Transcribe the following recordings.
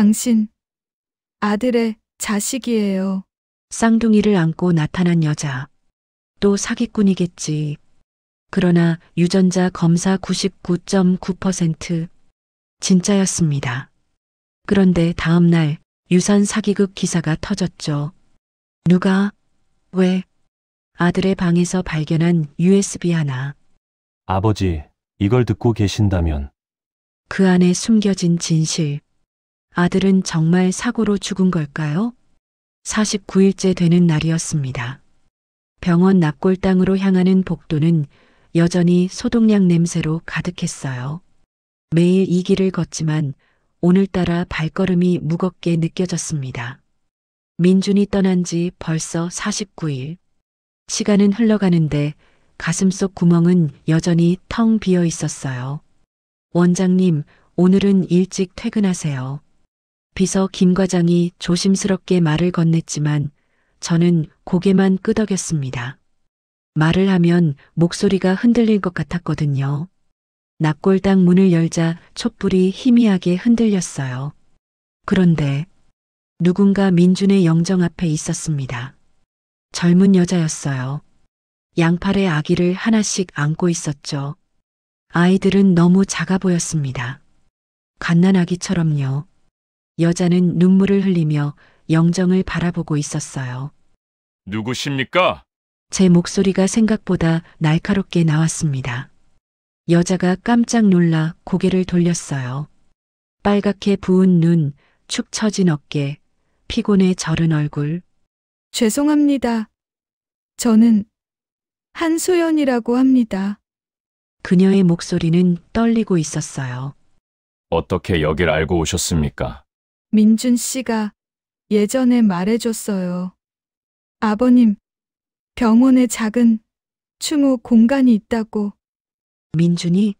당신 아들의 자식이에요. 쌍둥이를 안고 나타난 여자. 또 사기꾼이겠지. 그러나 유전자 검사 99.9% 진짜였습니다. 그런데 다음 날 유산 사기극 기사가 터졌죠. 누가? 왜? 아들의 방에서 발견한 USB 하나. 아버지, 이걸 듣고 계신다면 그 안에 숨겨진 진실. 아들은 정말 사고로 죽은 걸까요? 49일째 되는 날이었습니다. 병원 납골당으로 향하는 복도는 여전히 소독약 냄새로 가득했어요. 매일 이 길을 걷지만 오늘따라 발걸음이 무겁게 느껴졌습니다. 민준이 떠난 지 벌써 49일. 시간은 흘러가는데 가슴속 구멍은 여전히 텅 비어 있었어요. 원장님, 오늘은 일찍 퇴근하세요. 비서 김 과장이 조심스럽게 말을 건넸지만 저는 고개만 끄덕였습니다. 말을 하면 목소리가 흔들릴 것 같았거든요. 납골당 문을 열자 촛불이 희미하게 흔들렸어요. 그런데 누군가 민준의 영정 앞에 있었습니다. 젊은 여자였어요. 양팔에 아기를 하나씩 안고 있었죠. 아이들은 너무 작아 보였습니다. 갓난아기처럼요. 여자는 눈물을 흘리며 영정을 바라보고 있었어요. 누구십니까? 제 목소리가 생각보다 날카롭게 나왔습니다. 여자가 깜짝 놀라 고개를 돌렸어요. 빨갛게 부은 눈, 축 처진 어깨, 피곤에 절은 얼굴. 죄송합니다. 저는 한소연이라고 합니다. 그녀의 목소리는 떨리고 있었어요. 어떻게 여길 알고 오셨습니까? 민준 씨가 예전에 말해줬어요. 아버님, 병원에 작은 추모 공간이 있다고. 민준이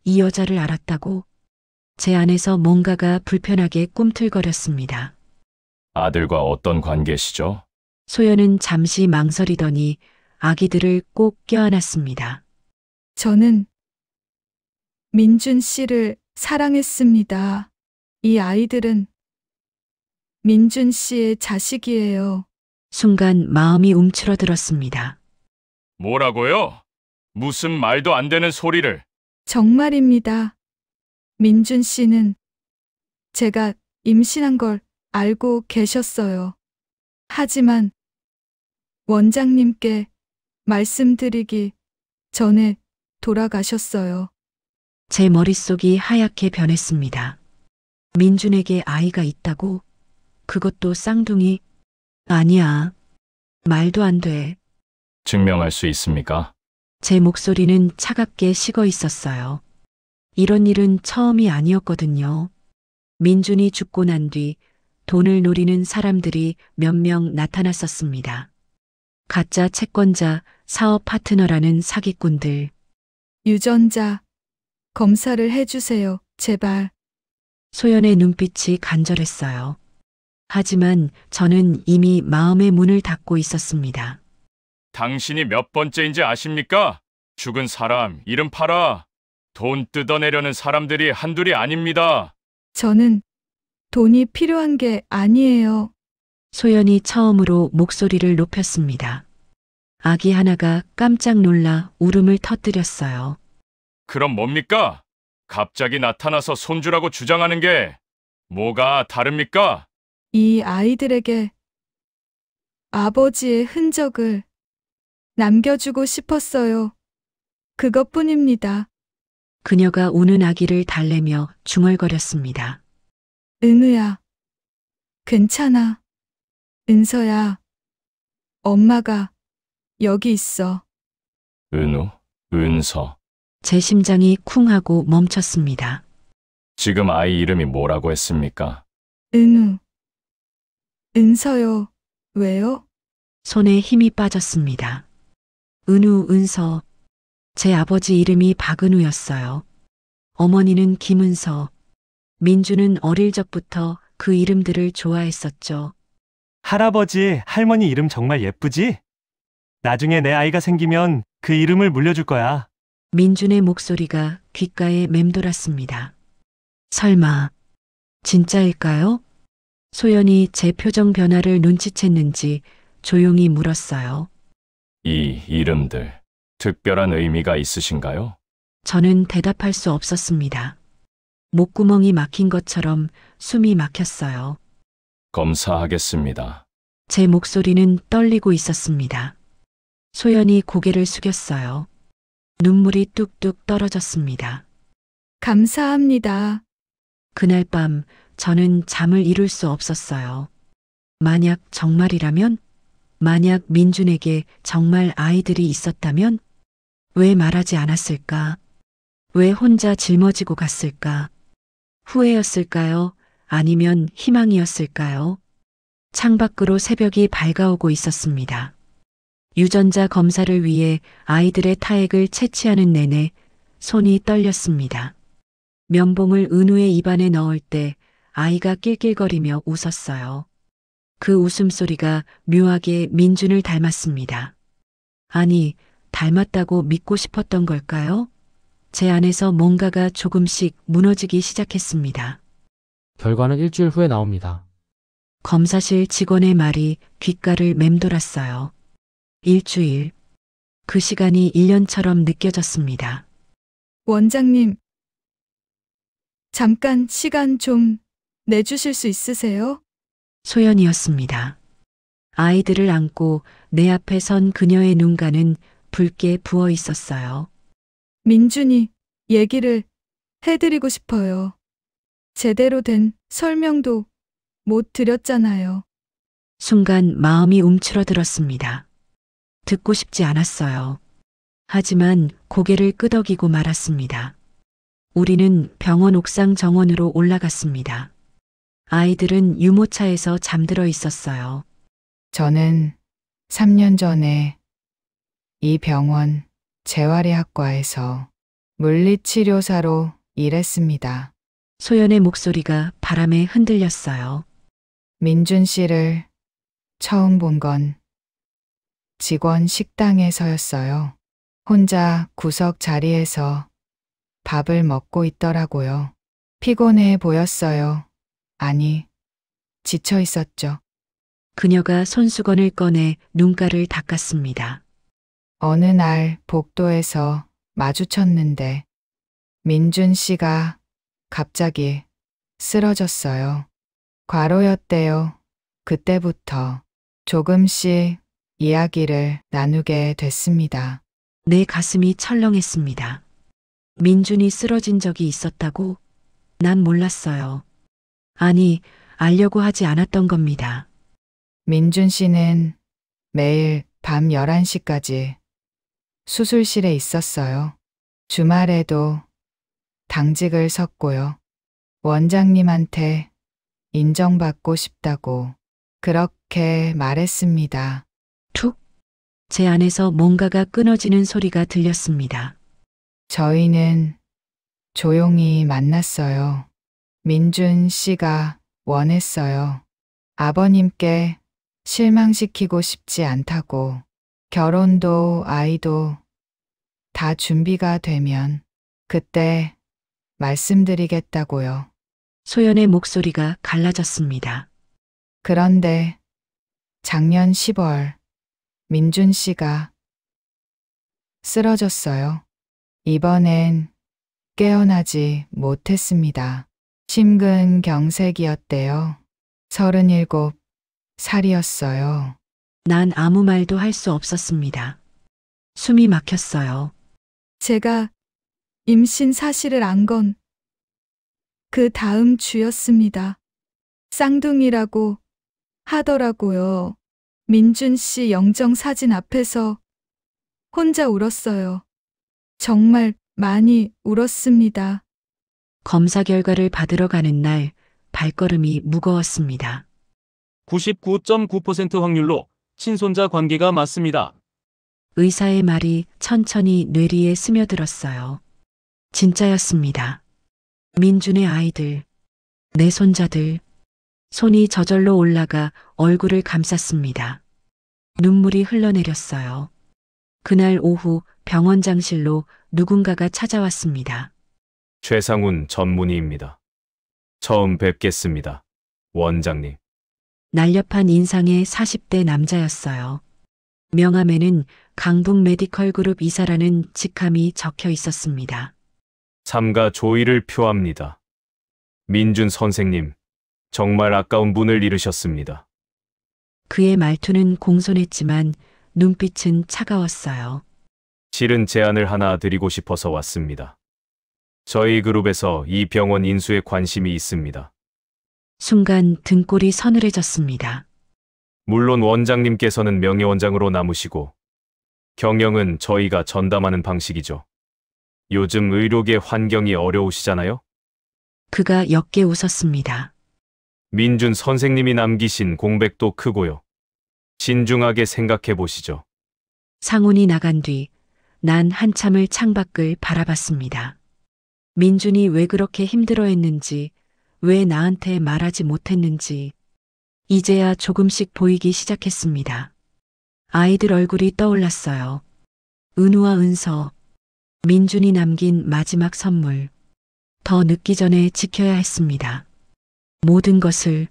이 여자를 알았다고? 제 안에서 뭔가가 불편하게 꿈틀거렸습니다. 아들과 어떤 관계시죠? 소연은 잠시 망설이더니 아기들을 꼭 껴안았습니다. 저는 민준 씨를 사랑했습니다. 이 아이들은 민준 씨의 자식이에요. 순간 마음이 움츠러들었습니다. 뭐라고요? 무슨 말도 안 되는 소리를. 정말입니다. 민준 씨는 제가 임신한 걸 알고 계셨어요. 하지만 원장님께 말씀드리기 전에 돌아가셨어요. 제 머릿속이 하얗게 변했습니다. 민준에게 아이가 있다고? 그것도 쌍둥이? 아니야. 말도 안 돼. 증명할 수 있습니까? 제 목소리는 차갑게 식어 있었어요. 이런 일은 처음이 아니었거든요. 민준이 죽고 난 뒤 돈을 노리는 사람들이 몇 명 나타났었습니다. 가짜 채권자, 사업 파트너라는 사기꾼들. 유전자 검사를 해주세요. 제발. 소연의 눈빛이 간절했어요. 하지만 저는 이미 마음의 문을 닫고 있었습니다. 당신이 몇 번째인지 아십니까? 죽은 사람 이름 팔아 돈 뜯어내려는 사람들이 한둘이 아닙니다. 저는 돈이 필요한 게 아니에요. 소연이 처음으로 목소리를 높였습니다. 아기 하나가 깜짝 놀라 울음을 터뜨렸어요. 그럼 뭡니까? 갑자기 나타나서 손주라고 주장하는 게 뭐가 다릅니까? 이 아이들에게 아버지의 흔적을 남겨주고 싶었어요. 그것뿐입니다. 그녀가 우는 아기를 달래며 중얼거렸습니다. 은우야, 괜찮아. 은서야, 엄마가 여기 있어. 은우, 은서. 제 심장이 쿵 하고 멈췄습니다. 지금 아이 이름이 뭐라고 했습니까? 은우, 은서요. 왜요? 손에 힘이 빠졌습니다. 은우, 은서. 제 아버지 이름이 박은우였어요. 어머니는 김은서. 민주는 어릴 적부터 그 이름들을 좋아했었죠. 할아버지, 할머니 이름 정말 예쁘지? 나중에 내 아이가 생기면 그 이름을 물려줄 거야. 민준의 목소리가 귓가에 맴돌았습니다. 설마 진짜일까요? 소연이 제 표정 변화를 눈치챘는지 조용히 물었어요. 이 이름들 특별한 의미가 있으신가요? 저는 대답할 수 없었습니다. 목구멍이 막힌 것처럼 숨이 막혔어요. 검사하겠습니다. 제 목소리는 떨리고 있었습니다. 소연이 고개를 숙였어요. 눈물이 뚝뚝 떨어졌습니다. 감사합니다. 그날 밤 저는 잠을 이룰 수 없었어요. 만약 정말이라면? 만약 민준에게 정말 아이들이 있었다면? 왜 말하지 않았을까? 왜 혼자 짊어지고 갔을까? 후회였을까요? 아니면 희망이었을까요? 창밖으로 새벽이 밝아오고 있었습니다. 유전자 검사를 위해 아이들의 타액을 채취하는 내내 손이 떨렸습니다. 면봉을 은우의 입안에 넣을 때 아이가 낄낄거리며 웃었어요. 그 웃음소리가 묘하게 민준을 닮았습니다. 아니, 닮았다고 믿고 싶었던 걸까요? 제 안에서 뭔가가 조금씩 무너지기 시작했습니다. 결과는 일주일 후에 나옵니다. 검사실 직원의 말이 귓가를 맴돌았어요. 일주일. 그 시간이 1년처럼 느껴졌습니다. 원장님, 잠깐 시간 좀 내주실 수 있으세요? 소연이었습니다. 아이들을 안고 내 앞에 선 그녀의 눈가는 붉게 부어 있었어요. 민준이 얘기를 해드리고 싶어요. 제대로 된 설명도 못 드렸잖아요. 순간 마음이 움츠러들었습니다. 듣고 싶지 않았어요. 하지만 고개를 끄덕이고 말았습니다. 우리는 병원 옥상 정원으로 올라갔습니다. 아이들은 유모차에서 잠들어 있었어요. 저는 3년 전에 이 병원 재활의학과에서 물리치료사로 일했습니다. 소연의 목소리가 바람에 흔들렸어요. 민준 씨를 처음 본 건 직원 식당에서였어요. 혼자 구석 자리에서 밥을 먹고 있더라고요. 피곤해 보였어요. 아니, 지쳐 있었죠. 그녀가 손수건을 꺼내 눈가를 닦았습니다. 어느 날 복도에서 마주쳤는데 민준 씨가 갑자기 쓰러졌어요. 과로였대요. 그때부터 조금씩 이야기를 나누게 됐습니다. 내 가슴이 철렁했습니다. 민준이 쓰러진 적이 있었다고? 난 몰랐어요. 아니, 알려고 하지 않았던 겁니다. 민준 씨는 매일 밤 11시까지 수술실에 있었어요. 주말에도 당직을 섰고요. 원장님한테 인정받고 싶다고 그렇게 말했습니다. 툭! 제 안에서 뭔가가 끊어지는 소리가 들렸습니다. 저희는 조용히 만났어요. 민준 씨가 원했어요. 아버님께 실망시키고 싶지 않다고. 결혼도 아이도 다 준비가 되면 그때 말씀드리겠다고요. 소연의 목소리가 갈라졌습니다. 그런데 작년 10월 민준 씨가 쓰러졌어요. 이번엔 깨어나지 못했습니다. 심근경색이었대요. 37살이었어요. 난 아무 말도 할 수 없었습니다. 숨이 막혔어요. 제가 임신 사실을 안 건 그 다음 주였습니다. 쌍둥이라고 하더라고요. 민준 씨 영정 사진 앞에서 혼자 울었어요. 정말 많이 울었습니다. 검사 결과를 받으러 가는 날 발걸음이 무거웠습니다. 99.9% 확률로 친손자 관계가 맞습니다. 의사의 말이 천천히 뇌리에 스며들었어요. 진짜였습니다. 민준의 아이들, 내 손자들, 손이 저절로 올라가 얼굴을 감쌌습니다. 눈물이 흘러내렸어요. 그날 오후 병원장실로 누군가가 찾아왔습니다. 최상훈 전문의입니다. 처음 뵙겠습니다. 원장님. 날렵한 인상의 40대 남자였어요. 명함에는 강북 메디컬 그룹 이사라는 직함이 적혀 있었습니다. 삼가 조의를 표합니다. 민준 선생님, 정말 아까운 분을 잃으셨습니다. 그의 말투는 공손했지만 눈빛은 차가웠어요. 실은 제안을 하나 드리고 싶어서 왔습니다. 저희 그룹에서 이 병원 인수에 관심이 있습니다. 순간 등골이 서늘해졌습니다. 물론 원장님께서는 명예원장으로 남으시고 경영은 저희가 전담하는 방식이죠. 요즘 의료계 환경이 어려우시잖아요? 그가 옅게 웃었습니다. 민준 선생님이 남기신 공백도 크고요. 신중하게 생각해 보시죠. 상훈이 나간 뒤 난 한참을 창밖을 바라봤습니다. 민준이 왜 그렇게 힘들어했는지, 왜 나한테 말하지 못했는지, 이제야 조금씩 보이기 시작했습니다. 아이들 얼굴이 떠올랐어요. 은우와 은서, 민준이 남긴 마지막 선물. 더 늦기 전에 지켜야 했습니다. 모든 것을.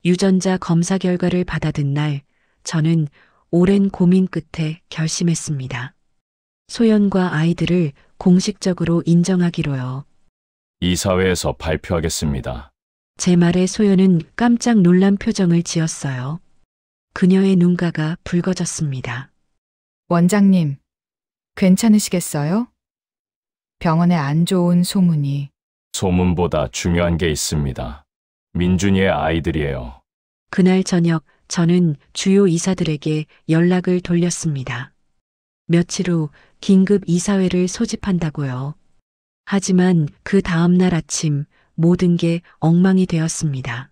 유전자 검사 결과를 받아든 날, 저는 오랜 고민 끝에 결심했습니다. 소연과 아이들을 공식적으로 인정하기로요. 이사회에서 발표하겠습니다. 제 말에 소연은 깜짝 놀란 표정을 지었어요. 그녀의 눈가가 붉어졌습니다. 원장님, 괜찮으시겠어요? 병원에 안 좋은 소문이. 소문보다 중요한 게 있습니다. 민준이의 아이들이에요. 그날 저녁 저는 주요 이사들에게 연락을 돌렸습니다. 며칠 후 긴급 이사회를 소집한다고요. 하지만 그 다음 날 아침 모든 게 엉망이 되었습니다.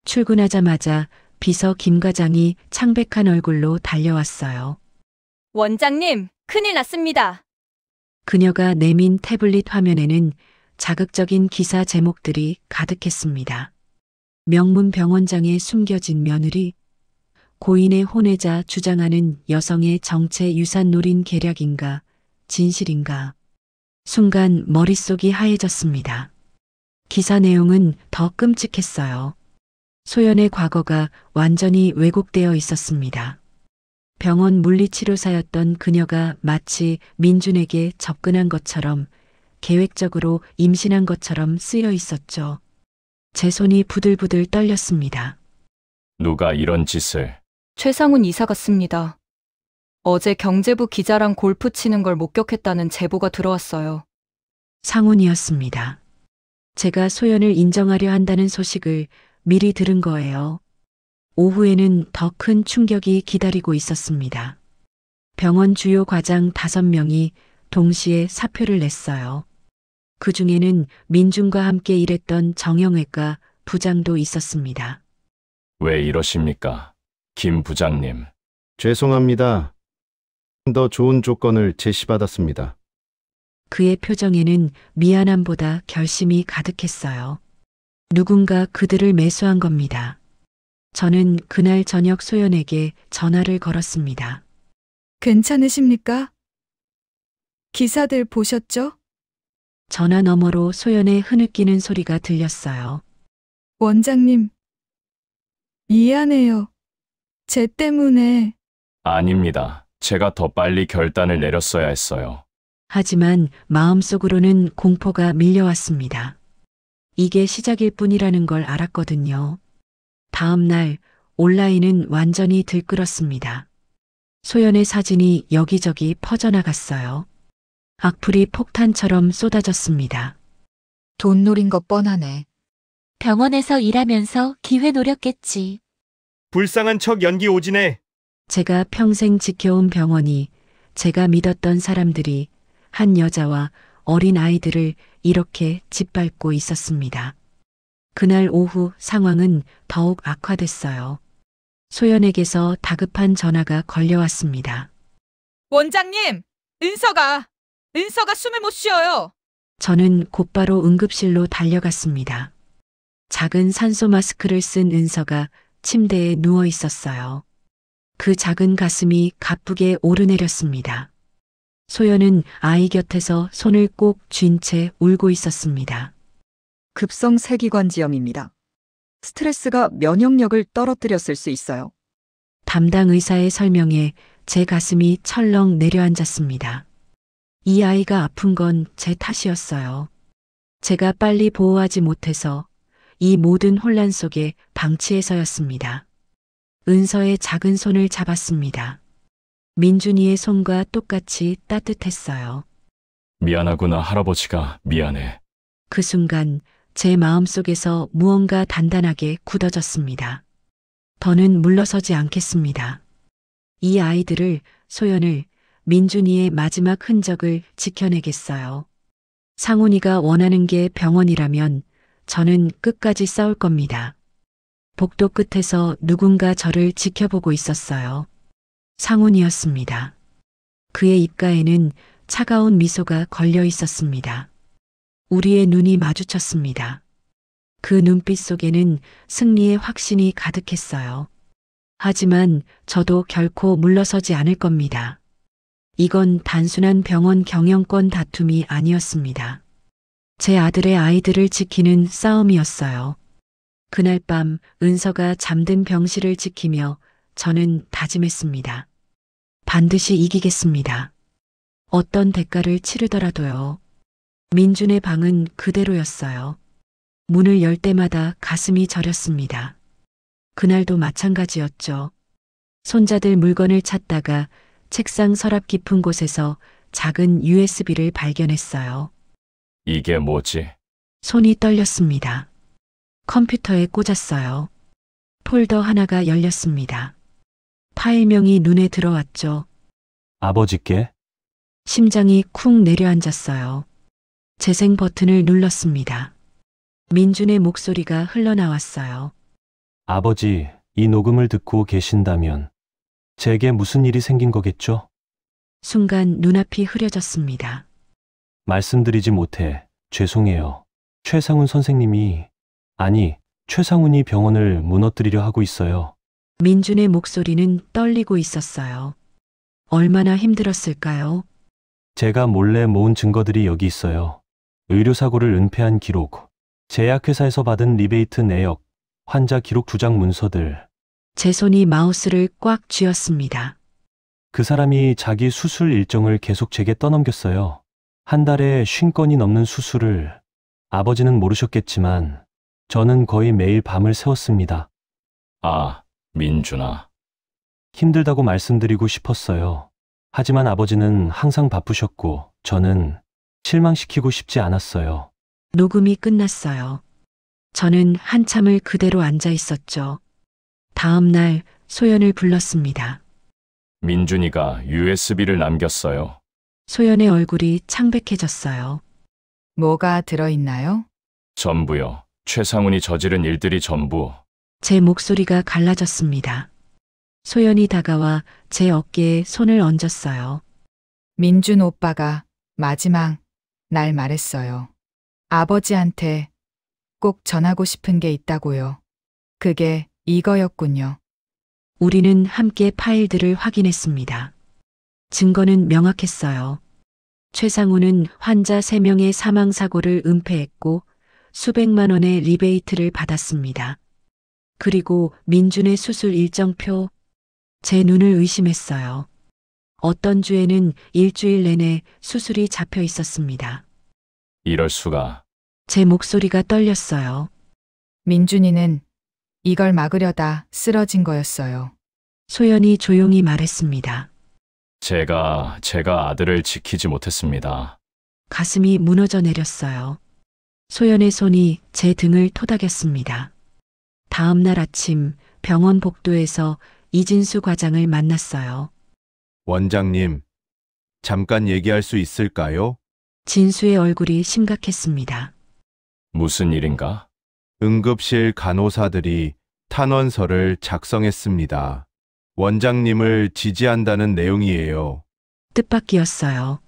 출근하자마자 비서 김 과장이 창백한 얼굴로 달려왔어요. 원장님, 큰일 났습니다. 그녀가 내민 태블릿 화면에는 자극적인 기사 제목들이 가득했습니다. 명문 병원장의 숨겨진 며느리, 고인의 혼외자 주장하는 여성의 정체 유산 노린 계략인가, 진실인가. 순간 머릿속이 하얘졌습니다. 기사 내용은 더 끔찍했어요. 소연의 과거가 완전히 왜곡되어 있었습니다. 병원 물리치료사였던 그녀가 마치 민준에게 접근한 것처럼 계획적으로 임신한 것처럼 쓰여 있었죠. 제 손이 부들부들 떨렸습니다. 누가 이런 짓을. 최상훈 이사 같습니다. 어제 경제부 기자랑 골프 치는 걸 목격했다는 제보가 들어왔어요. 상훈이었습니다. 제가 소연을 인정하려 한다는 소식을 미리 들은 거예요. 오후에는 더 큰 충격이 기다리고 있었습니다. 병원 주요 과장 5명이 동시에 사표를 냈어요. 그 중에는 민준과 함께 일했던 정형외과 부장도 있었습니다. 왜 이러십니까? 김 부장님. 죄송합니다. 더 좋은 조건을 제시받았습니다. 그의 표정에는 미안함보다 결심이 가득했어요. 누군가 그들을 매수한 겁니다. 저는 그날 저녁 소연에게 전화를 걸었습니다. 괜찮으십니까? 기사들 보셨죠? 전화 너머로 소연의 흐느끼는 소리가 들렸어요. 원장님, 미안해요. 쟤 때문에. 아닙니다. 제가 더 빨리 결단을 내렸어야 했어요. 하지만 마음속으로는 공포가 밀려왔습니다. 이게 시작일 뿐이라는 걸 알았거든요. 다음 날 온라인은 완전히 들끓었습니다. 소연의 사진이 여기저기 퍼져나갔어요. 악플이 폭탄처럼 쏟아졌습니다. 돈 노린 거 뻔하네. 병원에서 일하면서 기회 노렸겠지. 불쌍한 척 연기 오지네. 제가 평생 지켜온 병원이, 제가 믿었던 사람들이 한 여자와 어린 아이들을 이렇게 짓밟고 있었습니다. 그날 오후 상황은 더욱 악화됐어요. 소연에게서 다급한 전화가 걸려왔습니다. 원장님, 은서가 숨을 못 쉬어요. 저는 곧바로 응급실로 달려갔습니다. 작은 산소 마스크를 쓴 은서가 침대에 누워 있었어요. 그 작은 가슴이 가쁘게 오르내렸습니다. 소연은 아이 곁에서 손을 꼭 쥔 채 울고 있었습니다. 급성 세기관지염입니다. 스트레스가 면역력을 떨어뜨렸을 수 있어요. 담당 의사의 설명에 제 가슴이 철렁 내려앉았습니다. 이 아이가 아픈 건 제 탓이었어요. 제가 빨리 보호하지 못해서 이 모든 혼란 속에 방치해서였습니다. 은서의 작은 손을 잡았습니다. 민준이의 손과 똑같이 따뜻했어요. 미안하구나, 할아버지가 미안해. 그 순간 제 마음속에서 무언가 단단하게 굳어졌습니다. 더는 물러서지 않겠습니다. 이 아이들을, 소연을, 민준이의 마지막 흔적을 지켜내겠어요. 상훈이가 원하는 게 병원이라면 저는 끝까지 싸울 겁니다. 복도 끝에서 누군가 저를 지켜보고 있었어요. 상훈이었습니다. 그의 입가에는 차가운 미소가 걸려 있었습니다. 우리의 눈이 마주쳤습니다. 그 눈빛 속에는 승리의 확신이 가득했어요. 하지만 저도 결코 물러서지 않을 겁니다. 이건 단순한 병원 경영권 다툼이 아니었습니다. 제 아들의 아이들을 지키는 싸움이었어요. 그날 밤 은서가 잠든 병실을 지키며 저는 다짐했습니다. 반드시 이기겠습니다. 어떤 대가를 치르더라도요. 민준의 방은 그대로였어요. 문을 열 때마다 가슴이 저렸습니다. 그날도 마찬가지였죠. 손자들 물건을 찾다가 책상 서랍 깊은 곳에서 작은 USB를 발견했어요. 이게 뭐지? 손이 떨렸습니다. 컴퓨터에 꽂았어요. 폴더 하나가 열렸습니다. 파일명이 눈에 들어왔죠. 아버지께? 심장이 쿵 내려앉았어요. 재생 버튼을 눌렀습니다. 민준의 목소리가 흘러나왔어요. 아버지, 이 녹음을 듣고 계신다면 제게 무슨 일이 생긴 거겠죠? 순간 눈앞이 흐려졌습니다. 말씀드리지 못해 죄송해요. 최상훈 선생님이, 아니, 최상훈이 병원을 무너뜨리려 하고 있어요. 민준의 목소리는 떨리고 있었어요. 얼마나 힘들었을까요? 제가 몰래 모은 증거들이 여기 있어요. 의료사고를 은폐한 기록, 제약회사에서 받은 리베이트 내역, 환자 기록 2장 문서들. 제 손이 마우스를 꽉 쥐었습니다. 그 사람이 자기 수술 일정을 계속 제게 떠넘겼어요. 한 달에 50건이 넘는 수술을. 아버지는 모르셨겠지만 저는 거의 매일 밤을 새웠습니다. 아, 민준아. 힘들다고 말씀드리고 싶었어요. 하지만 아버지는 항상 바쁘셨고 저는 실망시키고 싶지 않았어요. 녹음이 끝났어요. 저는 한참을 그대로 앉아 있었죠. 다음 날 소연을 불렀습니다. 민준이가 USB를 남겼어요. 소연의 얼굴이 창백해졌어요. 뭐가 들어있나요? 전부요. 최상훈이 저지른 일들이 전부. 제 목소리가 갈라졌습니다. 소연이 다가와 제 어깨에 손을 얹었어요. 민준 오빠가 마지막 날 말했어요. 아버지한테 꼭 전하고 싶은 게 있다고요. 그게 이거였군요. 우리는 함께 파일들을 확인했습니다. 증거는 명확했어요. 최상훈은 환자 3명의 사망사고를 은폐했고 수백만 원의 리베이트를 받았습니다. 그리고 민준의 수술 일정표, 제 눈을 의심했어요. 어떤 주에는 일주일 내내 수술이 잡혀 있었습니다. 이럴 수가. 제 목소리가 떨렸어요. 민준이는 이걸 막으려다 쓰러진 거였어요. 소연이 조용히 말했습니다. 제가 아들을 지키지 못했습니다. 가슴이 무너져 내렸어요. 소연의 손이 제 등을 토닥였습니다. 다음 날 아침 병원 복도에서 이진수 과장을 만났어요. 원장님, 잠깐 얘기할 수 있을까요? 진수의 얼굴이 심각했습니다. 무슨 일인가? 응급실 간호사들이 탄원서를 작성했습니다. 원장님을 지지한다는 내용이에요. 뜻밖이었어요.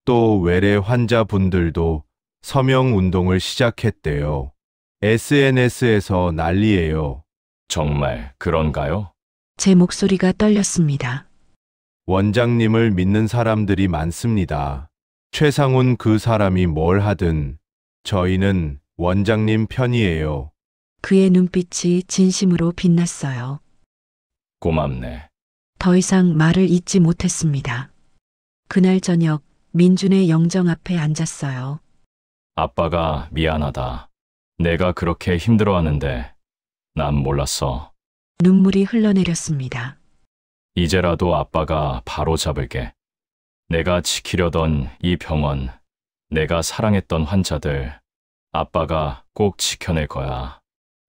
또 외래 환자분들도 서명 운동을 시작했대요. SNS에서 난리예요. 정말 그런가요? 제 목소리가 떨렸습니다. 원장님을 믿는 사람들이 많습니다. 최상훈 그 사람이 뭘 하든 저희는 원장님 편이에요. 그의 눈빛이 진심으로 빛났어요. 고맙네. 더 이상 말을 잇지 못했습니다. 그날 저녁 민준의 영정 앞에 앉았어요. 아빠가 미안하다. 내가 그렇게 힘들어하는데 난 몰랐어. 눈물이 흘러내렸습니다. 이제라도 아빠가 바로 잡을게. 내가 지키려던 이 병원, 내가 사랑했던 환자들, 아빠가 꼭 지켜낼 거야.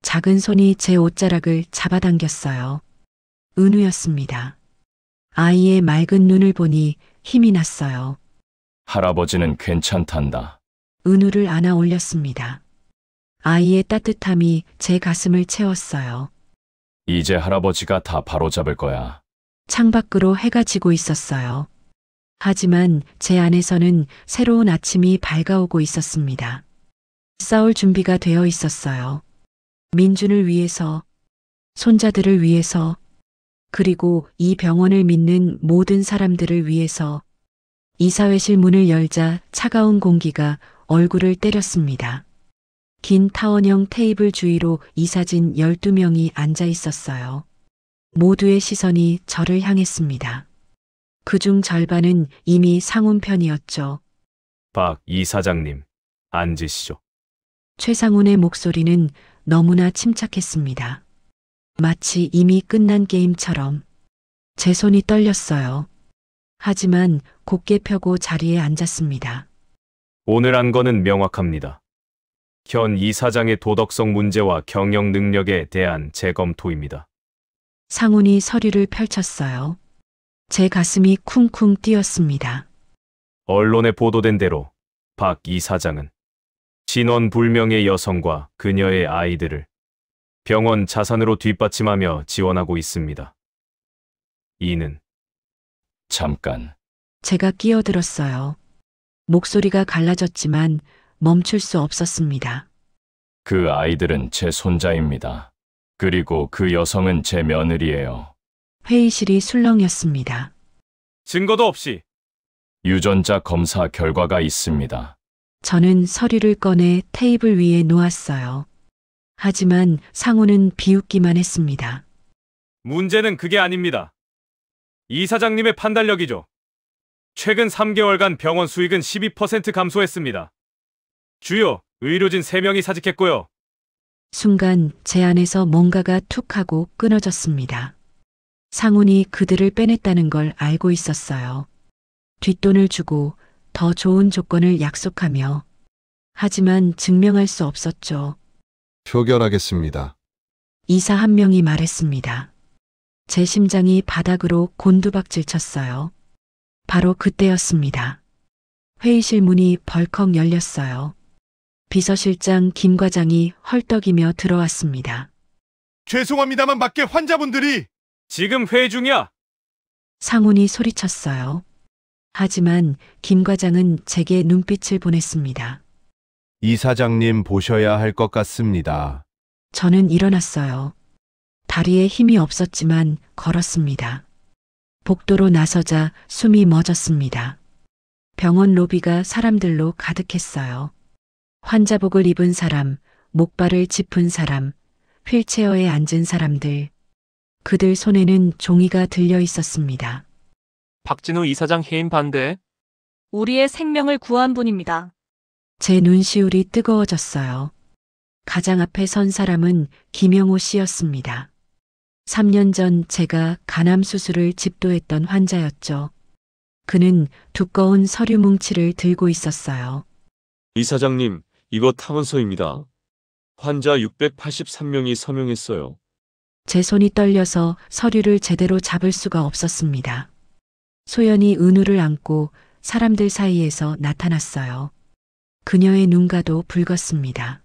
작은 손이 제 옷자락을 잡아당겼어요. 은우였습니다. 아이의 맑은 눈을 보니 힘이 났어요. 할아버지는 괜찮단다. 은우를 안아 올렸습니다. 아이의 따뜻함이 제 가슴을 채웠어요. 이제 할아버지가 다 바로잡을 거야. 창밖으로 해가 지고 있었어요. 하지만 제 안에서는 새로운 아침이 밝아오고 있었습니다. 싸울 준비가 되어 있었어요. 민준을 위해서, 손자들을 위해서, 그리고 이 병원을 믿는 모든 사람들을 위해서. 이사회실 문을 열자 차가운 공기가 얼굴을 때렸습니다. 긴 타원형 테이블 주위로 이사진 12명이 앉아 있었어요. 모두의 시선이 저를 향했습니다. 그중 절반은 이미 상훈 편이었죠. 박 이사장님, 앉으시죠. 최상훈의 목소리는 너무나 침착했습니다. 마치 이미 끝난 게임처럼. 제 손이 떨렸어요. 하지만 곧게 펴고 자리에 앉았습니다. 오늘 한 거는 명확합니다. 현 이사장의 도덕성 문제와 경영 능력에 대한 재검토입니다. 상훈이 서류를 펼쳤어요. 제 가슴이 쿵쿵 뛰었습니다. 언론에 보도된 대로 박 이사장은 신원불명의 여성과 그녀의 아이들을 병원 자산으로 뒷받침하며 지원하고 있습니다. 이는 잠깐. 제가 끼어들었어요. 목소리가 갈라졌지만 멈출 수 없었습니다. 그 아이들은 제 손자입니다. 그리고 그 여성은 제 며느리예요. 회의실이 술렁였습니다. 증거도 없이 유전자 검사 결과가 있습니다. 저는 서류를 꺼내 테이블 위에 놓았어요. 하지만 상훈은 비웃기만 했습니다. 문제는 그게 아닙니다. 이사장님의 판단력이죠. 최근 3개월간 병원 수익은 12% 감소했습니다. 주요 의료진 3명이 사직했고요. 순간 제 안에서 뭔가가 툭 하고 끊어졌습니다. 상훈이 그들을 빼냈다는 걸 알고 있었어요. 뒷돈을 주고 더 좋은 조건을 약속하며. 하지만 증명할 수 없었죠. 표결하겠습니다. 이사 한 명이 말했습니다. 제 심장이 바닥으로 곤두박질 쳤어요. 바로 그때였습니다. 회의실 문이 벌컥 열렸어요. 비서실장 김 과장이 헐떡이며 들어왔습니다. 죄송합니다만 밖에 환자분들이 지금 회의 중이야. 상훈이 소리쳤어요. 하지만 김 과장은 제게 눈빛을 보냈습니다. 이사장님 보셔야 할 것 같습니다. 저는 일어났어요. 다리에 힘이 없었지만 걸었습니다. 복도로 나서자 숨이 멎었습니다. 병원 로비가 사람들로 가득했어요. 환자복을 입은 사람, 목발을 짚은 사람, 휠체어에 앉은 사람들. 그들 손에는 종이가 들려 있었습니다. 박진우 이사장 해임 반대. 우리의 생명을 구한 분입니다. 제 눈시울이 뜨거워졌어요. 가장 앞에 선 사람은 김영호 씨였습니다. 3년 전 제가 간암 수술을 집도했던 환자였죠. 그는 두꺼운 서류 뭉치를 들고 있었어요. 이사장님, 이거 탐원서입니다. 환자 683명이 서명했어요. 제 손이 떨려서 서류를 제대로 잡을 수가 없었습니다. 소연이 은우를 안고 사람들 사이에서 나타났어요. 그녀의 눈가도 붉었습니다.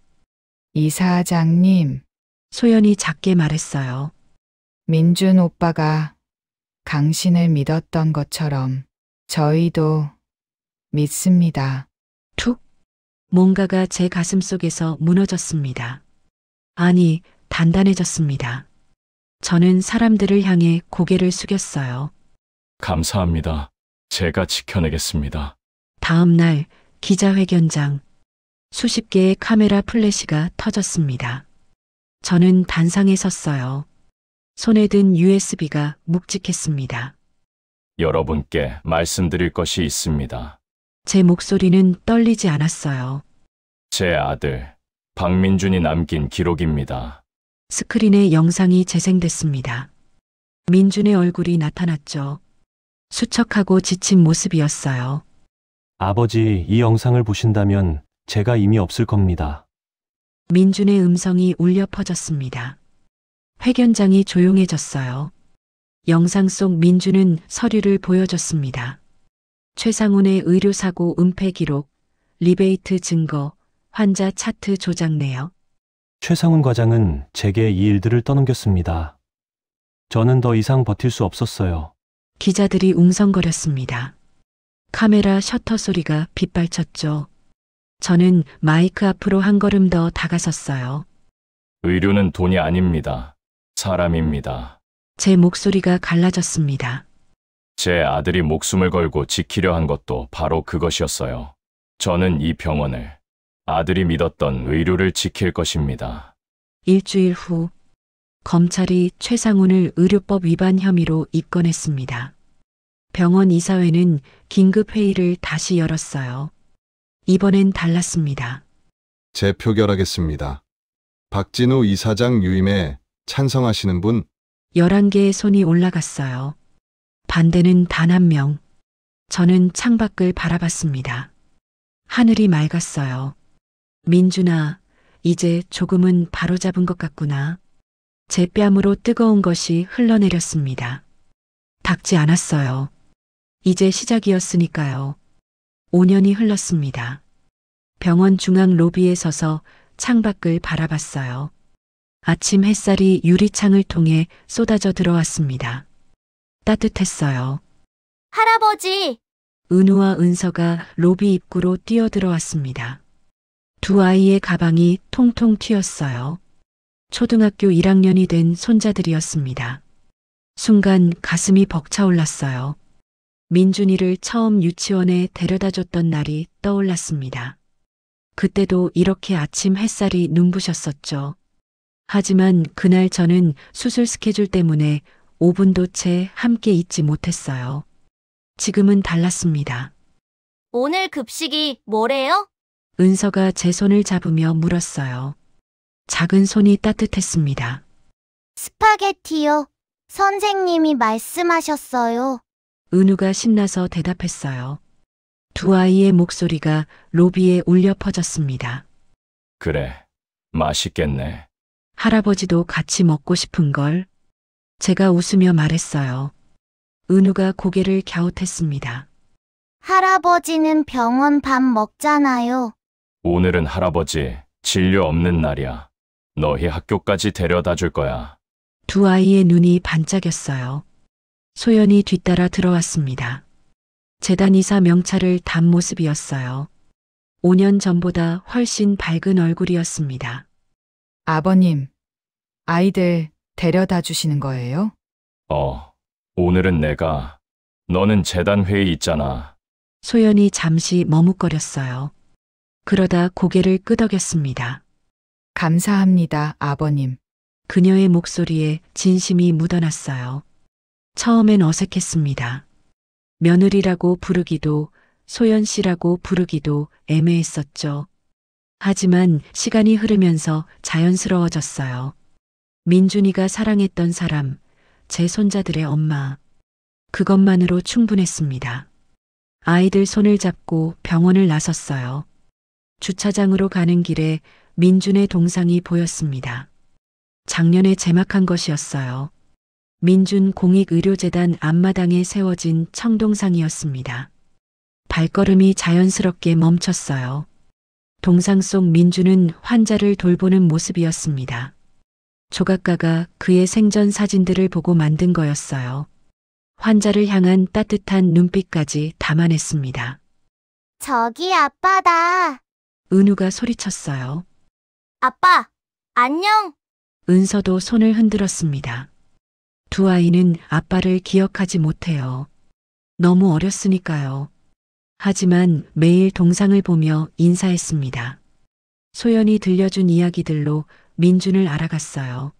이사장님, 소연이 작게 말했어요. 민준 오빠가 당신을 믿었던 것처럼 저희도 믿습니다. 툭! 뭔가가 제 가슴 속에서 무너졌습니다. 아니, 단단해졌습니다. 저는 사람들을 향해 고개를 숙였어요. 감사합니다. 제가 지켜내겠습니다. 다음 날 기자회견장. 수십 개의 카메라 플래시가 터졌습니다. 저는 단상에 섰어요. 손에 든 USB가 묵직했습니다. 여러분께 말씀드릴 것이 있습니다. 제 목소리는 떨리지 않았어요. 제 아들 박민준이 남긴 기록입니다. 스크린에 영상이 재생됐습니다. 민준의 얼굴이 나타났죠. 수척하고 지친 모습이었어요. 아버지, 이 영상을 보신다면 제가 이미 없을 겁니다. 민준의 음성이 울려 퍼졌습니다. 회견장이 조용해졌어요. 영상 속 민준은 서류를 보여줬습니다. 최상훈의 의료사고 은폐 기록, 리베이트 증거, 환자 차트 조작 내역. 최상훈 과장은 제게 이 일들을 떠넘겼습니다. 저는 더 이상 버틸 수 없었어요. 기자들이 웅성거렸습니다. 카메라 셔터 소리가 빗발쳤죠. 저는 마이크 앞으로 한 걸음 더 다가섰어요. 의료는 돈이 아닙니다. 사람입니다. 제 목소리가 갈라졌습니다. 제 아들이 목숨을 걸고 지키려 한 것도 바로 그것이었어요. 저는 이 병원을, 아들이 믿었던 의료를 지킬 것입니다. 일주일 후 검찰이 최상훈을 의료법 위반 혐의로 입건했습니다. 병원 이사회는 긴급 회의를 다시 열었어요. 이번엔 달랐습니다. 재표결하겠습니다. 박진우 이사장 유임에 찬성하시는 분? 11개의 손이 올라갔어요. 반대는 단 한 명. 저는 창밖을 바라봤습니다. 하늘이 맑았어요. 민준아, 이제 조금은 바로잡은 것 같구나. 제 뺨으로 뜨거운 것이 흘러내렸습니다. 닿지 않았어요. 이제 시작이었으니까요. 5년이 흘렀습니다. 병원 중앙 로비에 서서 창밖을 바라봤어요. 아침 햇살이 유리창을 통해 쏟아져 들어왔습니다. 따뜻했어요. 할아버지! 은우와 은서가 로비 입구로 뛰어들어왔습니다. 두 아이의 가방이 통통 튀었어요. 초등학교 1학년이 된 손자들이었습니다. 순간 가슴이 벅차올랐어요. 민준이를 처음 유치원에 데려다줬던 날이 떠올랐습니다. 그때도 이렇게 아침 햇살이 눈부셨었죠. 하지만 그날 저는 수술 스케줄 때문에 5분도 채 함께 있지 못했어요. 지금은 달랐습니다. 오늘 급식이 뭐래요? 은서가 제 손을 잡으며 물었어요. 작은 손이 따뜻했습니다. 스파게티요. 선생님이 말씀하셨어요. 은우가 신나서 대답했어요. 두 아이의 목소리가 로비에 울려 퍼졌습니다. 그래, 맛있겠네. 할아버지도 같이 먹고 싶은 걸. 제가 웃으며 말했어요. 은우가 고개를 갸웃했습니다. 할아버지는 병원 밥 먹잖아요. 오늘은 할아버지 진료 없는 날이야. 너희 학교까지 데려다 줄 거야. 두 아이의 눈이 반짝였어요. 소연이 뒤따라 들어왔습니다. 재단이사 명찰을 단 모습이었어요. 5년 전보다 훨씬 밝은 얼굴이었습니다. 아버님, 아이들 데려다 주시는 거예요? 오늘은 내가, 너는 재단 회의 있잖아. 소연이 잠시 머뭇거렸어요. 그러다 고개를 끄덕였습니다. 감사합니다, 아버님. 그녀의 목소리에 진심이 묻어났어요. 처음엔 어색했습니다. 며느리라고 부르기도, 소연 씨라고 부르기도 애매했었죠. 하지만 시간이 흐르면서 자연스러워졌어요. 민준이가 사랑했던 사람, 제 손자들의 엄마. 그것만으로 충분했습니다. 아이들 손을 잡고 병원을 나섰어요. 주차장으로 가는 길에 민준의 동상이 보였습니다. 작년에 제막한 것이었어요. 민준 공익의료재단 앞마당에 세워진 청동상이었습니다. 발걸음이 자연스럽게 멈췄어요. 동상 속 민준은 환자를 돌보는 모습이었습니다. 조각가가 그의 생전 사진들을 보고 만든 거였어요. 환자를 향한 따뜻한 눈빛까지 담아냈습니다. 저기 아빠다. 은우가 소리쳤어요. 아빠, 안녕. 은서도 손을 흔들었습니다. 두 아이는 아빠를 기억하지 못해요. 너무 어렸으니까요. 하지만 매일 동상을 보며 인사했습니다. 소연이 들려준 이야기들로 민준을 알아갔어요.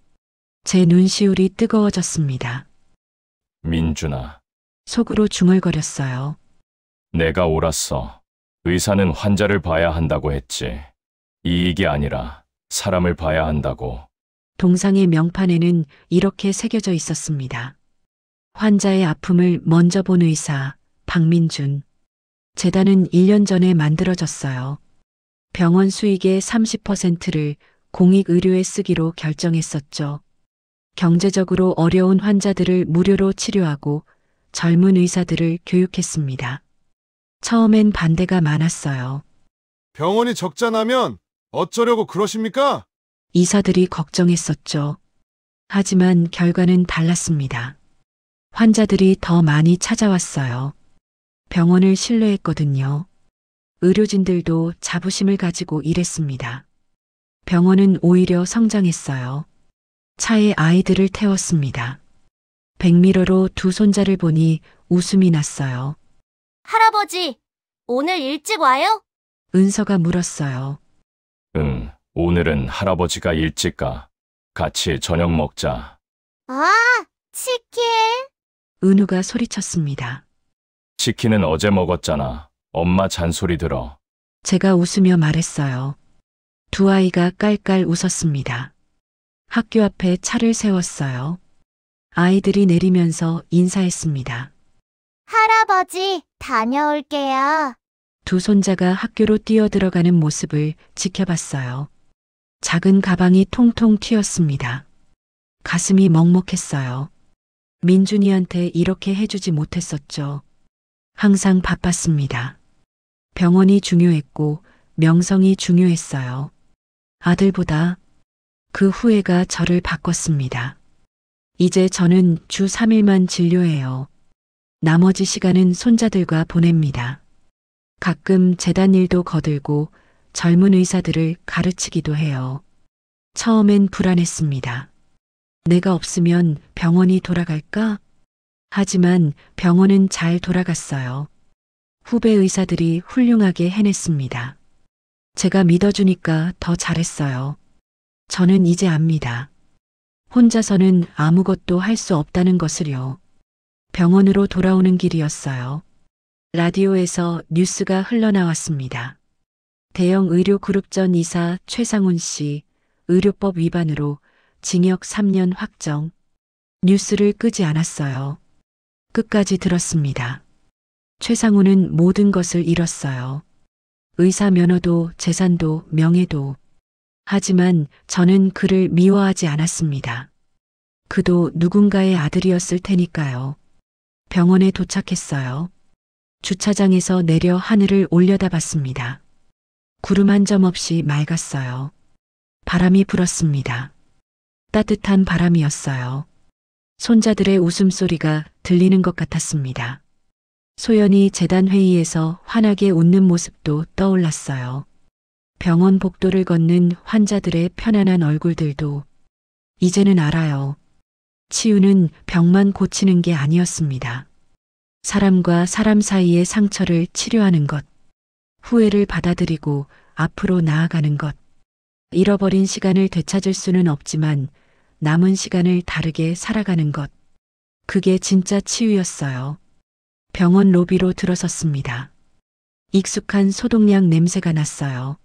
제 눈시울이 뜨거워졌습니다. 민준아, 속으로 중얼거렸어요. 내가 옳았어. 의사는 환자를 봐야 한다고 했지. 이익이 아니라 사람을 봐야 한다고. 동상의 명판에는 이렇게 새겨져 있었습니다. 환자의 아픔을 먼저 본 의사, 박민준. 재단은 1년 전에 만들어졌어요. 병원 수익의 30%를 공익의료에 쓰기로 결정했었죠. 경제적으로 어려운 환자들을 무료로 치료하고 젊은 의사들을 교육했습니다. 처음엔 반대가 많았어요. 병원이 적자 나면 어쩌려고 그러십니까? 의사들이 걱정했었죠. 하지만 결과는 달랐습니다. 환자들이 더 많이 찾아왔어요. 병원을 신뢰했거든요. 의료진들도 자부심을 가지고 일했습니다. 병원은 오히려 성장했어요. 차에 아이들을 태웠습니다. 백미러로 두 손자를 보니 웃음이 났어요. 할아버지, 오늘 일찍 와요? 은서가 물었어요. 응, 오늘은 할아버지가 일찍 가. 같이 저녁 먹자. 아, 치킨. 은우가 소리쳤습니다. 치킨은 어제 먹었잖아. 엄마 잔소리 들어. 제가 웃으며 말했어요. 두 아이가 깔깔 웃었습니다. 학교 앞에 차를 세웠어요. 아이들이 내리면서 인사했습니다. 할아버지, 다녀올게요. 두 손자가 학교로 뛰어들어가는 모습을 지켜봤어요. 작은 가방이 통통 튀었습니다. 가슴이 먹먹했어요. 민준이한테 이렇게 해주지 못했었죠. 항상 바빴습니다. 병원이 중요했고 명성이 중요했어요. 아들보다. 그 후회가 저를 바꿨습니다. 이제 저는 주 3일만 진료해요. 나머지 시간은 손자들과 보냅니다. 가끔 재단 일도 거들고 젊은 의사들을 가르치기도 해요. 처음엔 불안했습니다. 내가 없으면 병원이 돌아갈까? 하지만 병원은 잘 돌아갔어요. 후배 의사들이 훌륭하게 해냈습니다. 제가 믿어주니까 더 잘했어요. 저는 이제 압니다. 혼자서는 아무것도 할 수 없다는 것을요. 병원으로 돌아오는 길이었어요. 라디오에서 뉴스가 흘러나왔습니다. 대형 의료 그룹 전 이사 최상훈 씨, 의료법 위반으로 징역 3년 확정. 뉴스를 끄지 않았어요. 끝까지 들었습니다. 최상훈은 모든 것을 잃었어요. 의사 면허도 재산도 명예도. 하지만 저는 그를 미워하지 않았습니다. 그도 누군가의 아들이었을 테니까요. 병원에 도착했어요. 주차장에서 내려 하늘을 올려다봤습니다. 구름 한 점 없이 맑았어요. 바람이 불었습니다. 따뜻한 바람이었어요. 손자들의 웃음소리가 들리는 것 같았습니다. 소연이 재단 회의에서 환하게 웃는 모습도 떠올랐어요. 병원 복도를 걷는 환자들의 편안한 얼굴들도. 이제는 알아요. 치유는 병만 고치는 게 아니었습니다. 사람과 사람 사이의 상처를 치료하는 것. 후회를 받아들이고 앞으로 나아가는 것. 잃어버린 시간을 되찾을 수는 없지만 남은 시간을 다르게 살아가는 것. 그게 진짜 치유였어요. 병원 로비로 들어섰습니다. 익숙한 소독약 냄새가 났어요.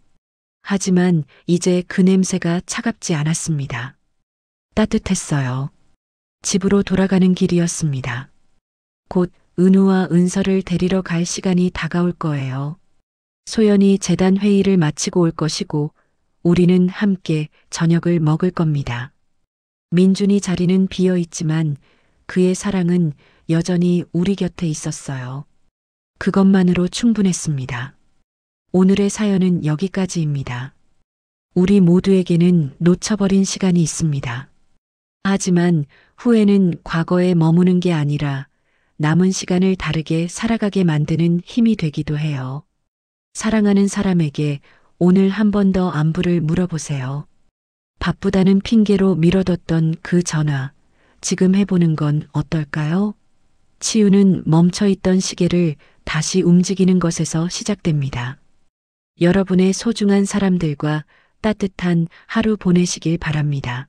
하지만 이제 그 냄새가 차갑지 않았습니다. 따뜻했어요. 집으로 돌아가는 길이었습니다. 곧 은우와 은서를 데리러 갈 시간이 다가올 거예요. 소연이 재단 회의를 마치고 올 것이고 우리는 함께 저녁을 먹을 겁니다. 민준이 자리는 비어 있지만 그의 사랑은 여전히 우리 곁에 있었어요. 그것만으로 충분했습니다. 오늘의 사연은 여기까지입니다. 우리 모두에게는 놓쳐버린 시간이 있습니다. 하지만 후회는 과거에 머무는 게 아니라 남은 시간을 다르게 살아가게 만드는 힘이 되기도 해요. 사랑하는 사람에게 오늘 한 번 더 안부를 물어보세요. 바쁘다는 핑계로 미뤄뒀던 그 전화, 지금 해보는 건 어떨까요? 치유는 멈춰있던 시계를 다시 움직이는 것에서 시작됩니다. 여러분의 소중한 사람들과 따뜻한 하루 보내시길 바랍니다.